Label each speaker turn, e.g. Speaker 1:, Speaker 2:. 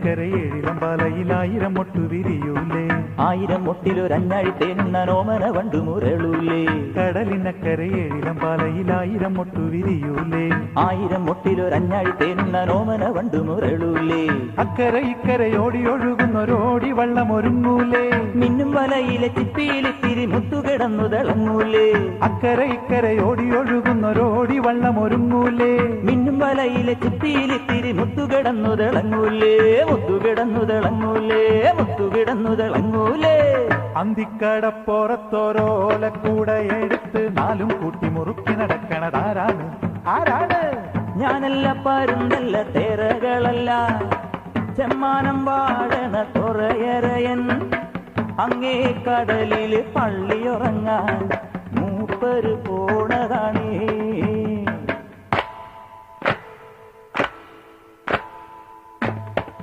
Speaker 1: കരയേഴിലമ്പാലയിൽ 1000 മൊട്ടു വിരിയൂലേ
Speaker 2: 1000 മൊട്ടിലൊരഞ്ഞാഴി തേനുന്ന നോമന വണ്ടു മുരളൂലേ
Speaker 1: കടലിനക്കരയേഴിലമ്പാലയിൽ 1000 മൊട്ടു വിരിയൂലേ
Speaker 2: 1000 മൊട്ടിലൊരഞ്ഞാഴി തേനുന്ന നോമന വണ്ടു മുരളൂലേ
Speaker 1: അക്കരെ ഇക്കരെ ഓടി ഒഴുകുന്നൊരോടി വള്ളം ഒരുങ്ങൂലേ
Speaker 2: മിന്നും വലയിലെ ചിപ്പിയിലിത്തിരി മുത്തുകിടന്നു തിളങ്ങൂലേ
Speaker 1: അക്കരെ ഇക്കരെ ഓടി ഒഴുകുന്നൊരോടി വള്ളം ഒരുങ്ങൂലേ
Speaker 2: മിന്നും വലയിലെ ചിപ്പിയിലിത്തിരി മുത്തുകിടന്നു തിളങ്ങൂലേ മുത്തുകിടന്നു തിളങ്ങൂലേ മുത്തുകിടന്നു തിളങ്ങൂലേ
Speaker 1: അന്തിക്കടപ്പുറത്തോരോലക്കൂടെ എടുത്ത് 4 കൂട്ടി മുറുക്കി നടക്കണതാരാണ് ആരാണ്
Speaker 2: ഞാനല്ല പരുന്തല്ല തേരകളല്ല ചെമ്മാനം വാഴണ തുറയറയൻ അങ്ങേ കടലില് പള്ളിയുറങ്ങാൻ മൂപ്പര് പോണതാണേ